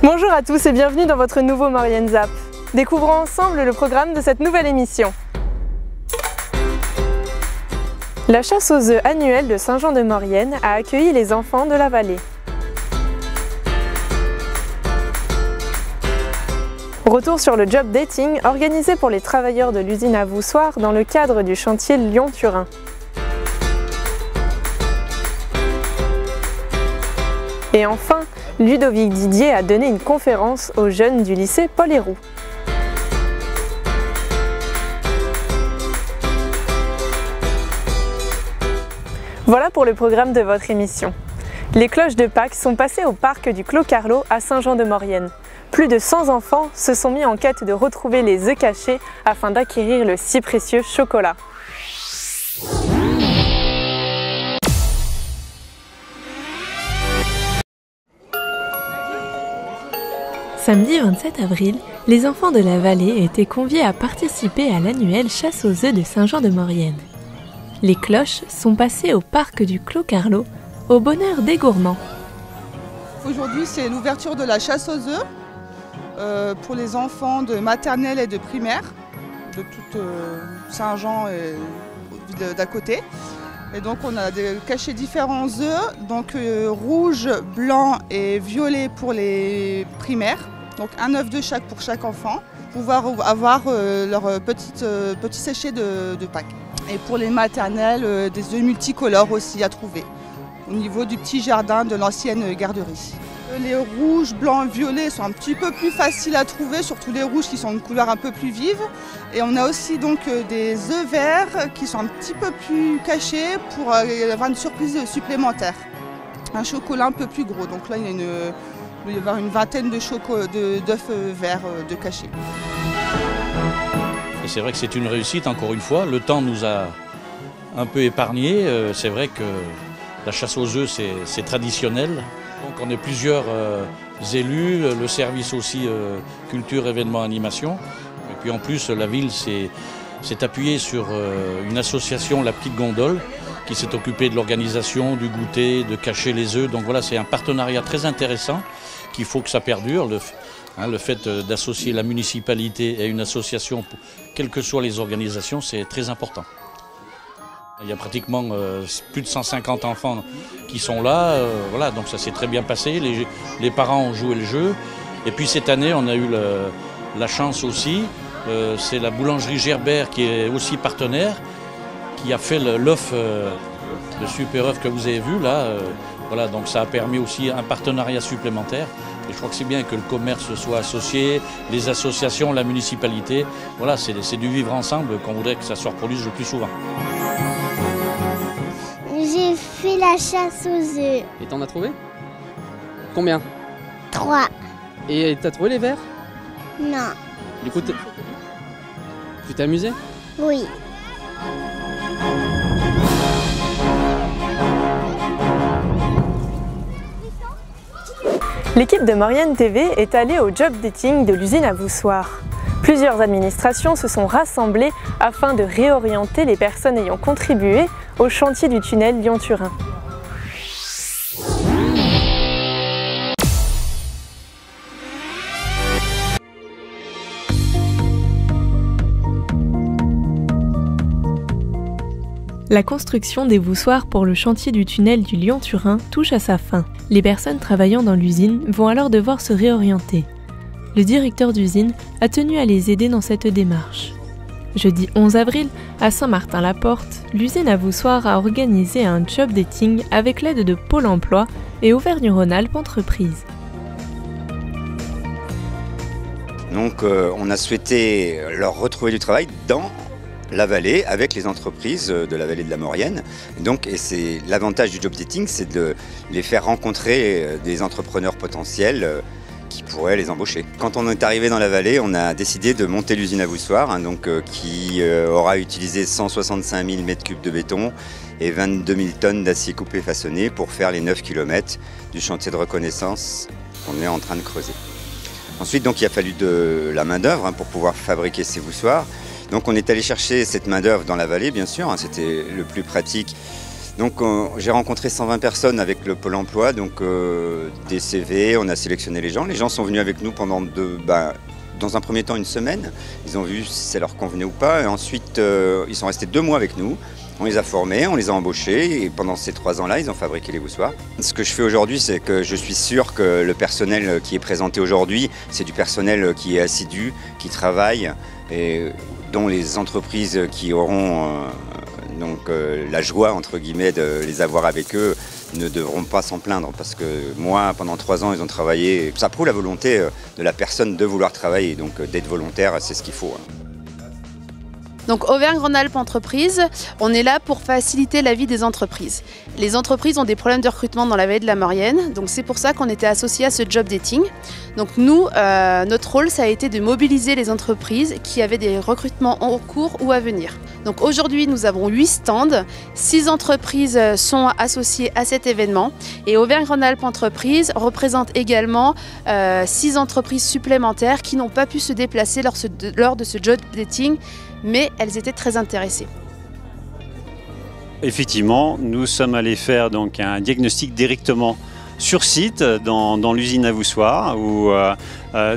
Bonjour à tous et bienvenue dans votre nouveau Maurienne Zap. Découvrons ensemble le programme de cette nouvelle émission. La chasse aux œufs annuelle de Saint-Jean-de-Maurienne a accueilli les enfants de la vallée. Retour sur le job dating organisé pour les travailleurs de l'usine à Voussoir dans le cadre du chantier Lyon-Turin. Et enfin, Ludovic Didier a donné une conférence aux jeunes du lycée Paul Héroux. Voilà pour le programme de votre émission. Les cloches de Pâques sont passées au parc du Clos Carlo à Saint-Jean-de-Maurienne. Plus de 100 enfants se sont mis en quête de retrouver les œufs cachés afin d'acquérir le si précieux chocolat. Samedi 27 avril, les enfants de la vallée étaient conviés à participer à l'annuelle chasse aux œufs de Saint-Jean-de-Maurienne. Les cloches sont passées au parc du Clos Carlo, au bonheur des gourmands. Aujourd'hui, c'est l'ouverture de la chasse aux œufs pour les enfants de maternelle et de primaire, de toute Saint-Jean et d'à côté. Et donc on a caché différents œufs, donc rouge, blanc et violet pour les primaires. Donc un œuf de chaque pour chaque enfant, pour pouvoir avoir leur petit séché de Pâques. Et pour les maternelles, des œufs multicolores aussi à trouver, au niveau du petit jardin de l'ancienne garderie. Les rouges, blancs, violets sont un petit peu plus faciles à trouver, surtout les rouges qui sont une couleur un peu plus vive. Et on a aussi donc des œufs verts qui sont un petit peu plus cachés pour avoir une surprise supplémentaire. Un chocolat un peu plus gros, donc là il va y avoir une vingtaine d'œufs verts de cachés. Et c'est vrai que c'est une réussite, encore une fois. Le temps nous a un peu épargné. C'est vrai que la chasse aux œufs, c'est traditionnel. Donc on est plusieurs élus, le service aussi culture, événements, animation. Et puis en plus, la ville s'est appuyée sur une association, La Petite Gondole, qui s'est occupée de l'organisation, du goûter, de cacher les œufs. Donc voilà, c'est un partenariat très intéressant qu'il faut que ça perdure. Le fait d'associer la municipalité et une association, quelles que soient les organisations, c'est très important. Il y a pratiquement plus de 150 enfants qui sont là, voilà, donc ça s'est très bien passé, les parents ont joué le jeu. Et puis cette année, on a eu la chance aussi, c'est la boulangerie Gerbert qui est aussi partenaire, qui a fait l'œuf, le super œuf que vous avez vu là. Voilà, donc ça a permis aussi un partenariat supplémentaire. Et je crois que c'est bien que le commerce soit associé, les associations, la municipalité. Voilà, c'est du vivre ensemble qu'on voudrait que ça se reproduise le plus souvent. J'ai fait la chasse aux œufs. Et t'en as trouvé? Combien? 3. Et t'as trouvé les verres? Non. Du coup, tu t'es amusé? Oui. L'équipe de Maurienne TV est allée au job dating de l'usine à Voussoir. Plusieurs administrations se sont rassemblées afin de réorienter les personnes ayant contribué au chantier du tunnel Lyon-Turin. La construction des voussoirs pour le chantier du tunnel du Lyon-Turin touche à sa fin. Les personnes travaillant dans l'usine vont alors devoir se réorienter. Le directeur d'usine a tenu à les aider dans cette démarche. Jeudi 11 avril, à Saint-Martin-la-Porte, l'usine à Voussoir a organisé un job dating avec l'aide de Pôle emploi et Auvergne-Rhône-Alpes Entreprises. Donc on a souhaité leur retrouver du travail dans la vallée avec les entreprises de la vallée de la Maurienne. Et c'est l'avantage du job dating, c'est de les faire rencontrer des entrepreneurs potentiels qui pourraient les embaucher. Quand on est arrivé dans la vallée, on a décidé de monter l'usine à Voussoir, qui aura utilisé 165 000 m3 de béton et 22 000 tonnes d'acier coupé façonné pour faire les 9 km du chantier de reconnaissance qu'on est en train de creuser. Ensuite, il a fallu de la main-d'œuvre pour pouvoir fabriquer ces voussoirs. Donc on est allé chercher cette main-d'œuvre dans la vallée, bien sûr, c'était le plus pratique. Donc j'ai rencontré 120 personnes avec le Pôle emploi, donc des CV, on a sélectionné les gens sont venus avec nous pendant dans un premier temps 1 semaine, ils ont vu si ça leur convenait ou pas, et ensuite ils sont restés 2 mois avec nous. On les a formés, on les a embauchés et pendant ces 3 ans-là, ils ont fabriqué les voussoirs. Ce que je fais aujourd'hui, c'est que je suis sûr que le personnel qui est présenté aujourd'hui, c'est du personnel qui est assidu, qui travaille et dont les entreprises qui auront la joie, entre guillemets, de les avoir avec eux ne devront pas s'en plaindre parce que moi, pendant 3 ans, ils ont travaillé. Ça prouve la volonté de la personne de vouloir travailler, donc d'être volontaire, c'est ce qu'il faut. Donc Auvergne-Rhône-Alpes Entreprises, on est là pour faciliter la vie des entreprises. Les entreprises ont des problèmes de recrutement dans la vallée de la Maurienne, donc c'est pour ça qu'on était associé à ce job dating. Donc nous, notre rôle, ça a été de mobiliser les entreprises qui avaient des recrutements en cours ou à venir. Donc aujourd'hui, nous avons 8 stands, 6 entreprises sont associées à cet événement et Auvergne-Rhône-Alpes Entreprises représente également 6 entreprises supplémentaires qui n'ont pas pu se déplacer lors de ce job dating, mais elles étaient très intéressées. Effectivement, nous sommes allés faire donc un diagnostic directement sur site dans l'usine à Voussoirs où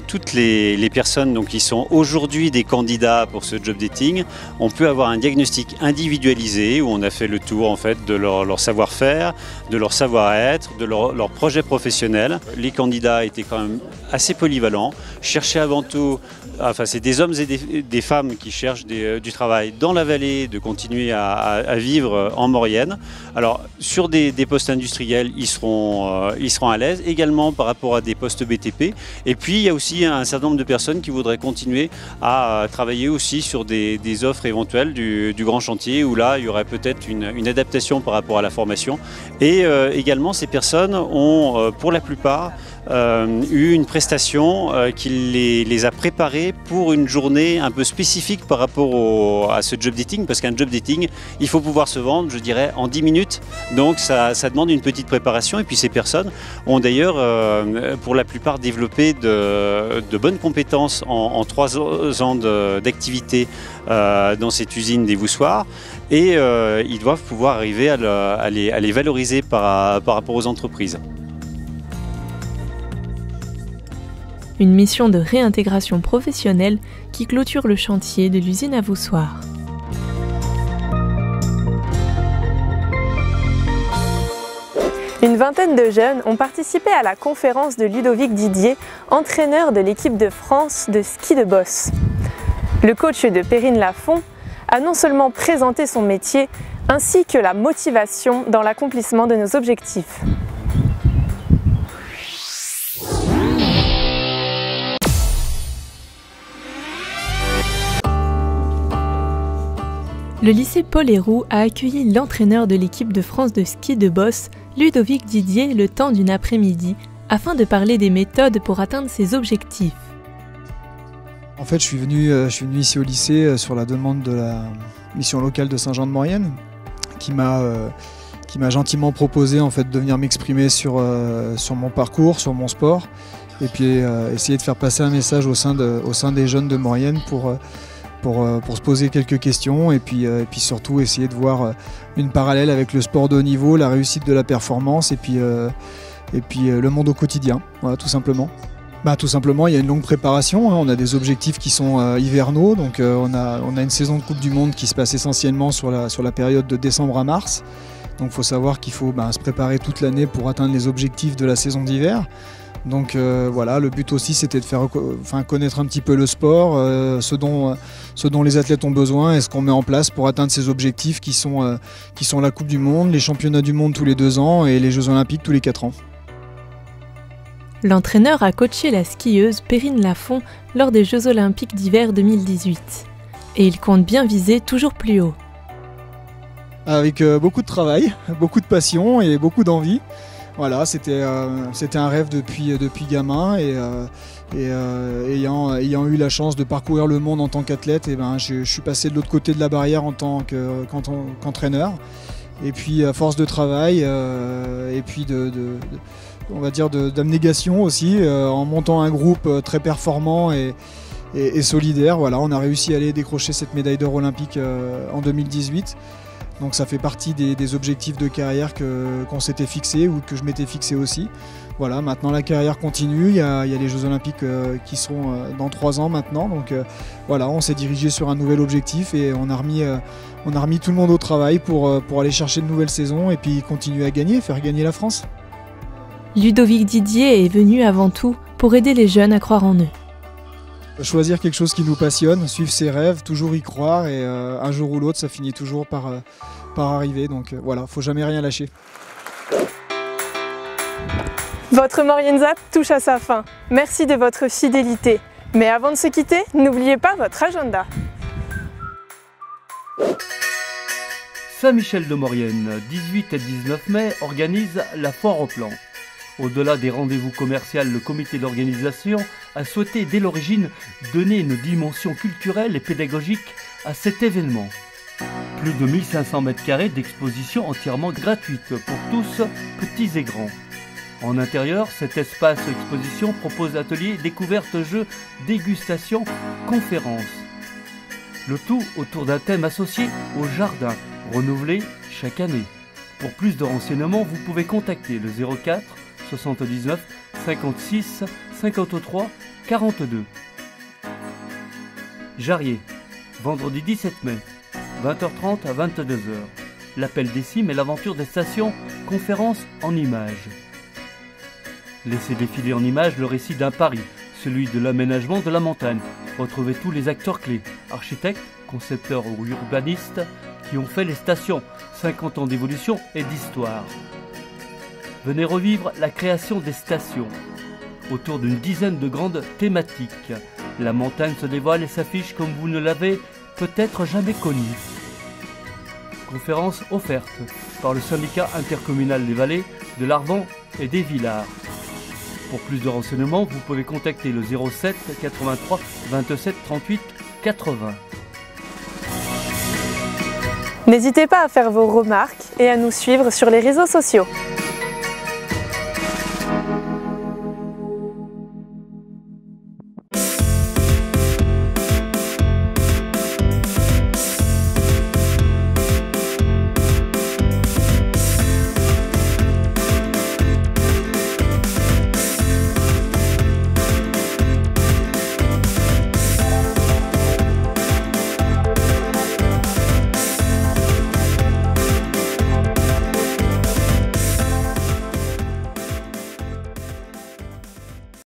toutes les personnes donc, qui sont aujourd'hui des candidats pour ce job dating, on peut avoir un diagnostic individualisé où on a fait le tour en fait, de leur savoir-faire, de leur savoir-être, de leur projet professionnel. Les candidats étaient quand même assez polyvalents, cherchaient avant tout, enfin c'est des hommes et des femmes qui cherchent du travail dans la vallée, de continuer à vivre en Maurienne. Alors sur des postes industriels, ils seront à l'aise, également par rapport à des postes BTP. Et puis il y a aussi un certain nombre de personnes qui voudraient continuer à travailler aussi sur des offres éventuelles du grand chantier où là il y aurait peut-être une adaptation par rapport à la formation. Et également ces personnes ont pour la plupart eu une prestation qui les a préparés pour une journée un peu spécifique par rapport à ce job dating, parce qu'un job dating, il faut pouvoir se vendre, je dirais, en 10 minutes, donc ça demande une petite préparation. Et puis ces personnes ont d'ailleurs pour la plupart développé de bonnes compétences en 3 ans d'activité dans cette usine des Voussoirs, et ils doivent pouvoir arriver à les valoriser par rapport aux entreprises. Une mission de réintégration professionnelle qui clôture le chantier de l'usine à Voussoirs. Une vingtaine de jeunes ont participé à la conférence de Ludovic Didier, entraîneur de l'équipe de France de ski de boss. Le coach de Perrine Lafont a non seulement présenté son métier, ainsi que la motivation dans l'accomplissement de nos objectifs. Le lycée Paul Héroux a accueilli l'entraîneur de l'équipe de France de ski de boss, Ludovic Didier, le temps d'une après-midi, afin de parler des méthodes pour atteindre ses objectifs. En fait, je suis venu ici au lycée sur la demande de la mission locale de Saint-Jean-de-Maurienne, qui m'a gentiment proposé en fait, de venir m'exprimer sur mon parcours, sur mon sport, et puis essayer de faire passer un message au sein des jeunes de Maurienne pour se poser quelques questions et puis surtout essayer de voir une parallèle avec le sport de haut niveau, la réussite de la performance et puis le monde au quotidien, voilà, tout simplement. Tout simplement, il y a une longue préparation, hein. On a des objectifs qui sont hivernaux, donc on a une saison de Coupe du Monde qui se passe essentiellement sur la période de décembre à mars. Donc il faut savoir qu'il faut se préparer toute l'année pour atteindre les objectifs de la saison d'hiver. Donc voilà, le but aussi c'était de faire connaître un petit peu le sport, ce dont les athlètes ont besoin et ce qu'on met en place pour atteindre ces objectifs qui sont la Coupe du Monde, les championnats du monde tous les 2 ans et les Jeux Olympiques tous les 4 ans. L'entraîneur a coaché la skieuse Perrine Lafont lors des Jeux Olympiques d'hiver 2018. Et il compte bien viser toujours plus haut. Avec beaucoup de travail, beaucoup de passion et beaucoup d'envie. Voilà, c'était un rêve depuis gamin et ayant eu la chance de parcourir le monde en tant qu'athlète, je suis passé de l'autre côté de la barrière en tant qu'entraîneur. Et puis à force de travail et puis on va dire d'abnégation aussi, en montant un groupe très performant et solidaire, voilà, on a réussi à aller décrocher cette médaille d'or olympique en 2018. Donc ça fait partie des objectifs de carrière qu'on s'était fixés ou que je m'étais fixé aussi. Voilà, maintenant la carrière continue, il y a les Jeux Olympiques qui seront dans 3 ans maintenant. Donc voilà, on s'est dirigé sur un nouvel objectif et on a remis tout le monde au travail pour aller chercher de nouvelles saisons et puis continuer à gagner, faire gagner la France. Ludovic Didier est venu avant tout pour aider les jeunes à croire en eux. Choisir quelque chose qui nous passionne, suivre ses rêves, toujours y croire et un jour ou l'autre ça finit toujours par arriver. Donc voilà, faut jamais rien lâcher. Votre Maurienne Zap touche à sa fin. Merci de votre fidélité. Mais avant de se quitter, n'oubliez pas votre agenda. Saint-Michel-de-Maurienne, 18 et 19 mai, organise la foire aux plants. Au-delà des rendez-vous commerciaux, le comité d'organisation a souhaité dès l'origine donner une dimension culturelle et pédagogique à cet événement. Plus de 1500 m² d'exposition entièrement gratuite pour tous, petits et grands. En intérieur, cet espace exposition propose ateliers, découvertes, jeux, dégustations, conférences. Le tout autour d'un thème associé au jardin, renouvelé chaque année. Pour plus de renseignements, vous pouvez contacter le 04 79 56 53 42. Jarrier, vendredi 17 mai, 20h30 à 22h. L'appel des cimes et l'aventure des stations, conférence en images. Laissez défiler en images le récit d'un pari, celui de l'aménagement de la montagne. Retrouvez tous les acteurs clés, architectes, concepteurs ou urbanistes qui ont fait les stations, 50 ans d'évolution et d'histoire. Venez revivre la création des stations. Autour d'une dizaine de grandes thématiques, la montagne se dévoile et s'affiche comme vous ne l'avez peut-être jamais connue. Conférence offerte par le syndicat intercommunal des Vallées, de l'Arvan et des Villards. Pour plus de renseignements, vous pouvez contacter le 07 83 27 38 80. N'hésitez pas à faire vos remarques et à nous suivre sur les réseaux sociaux.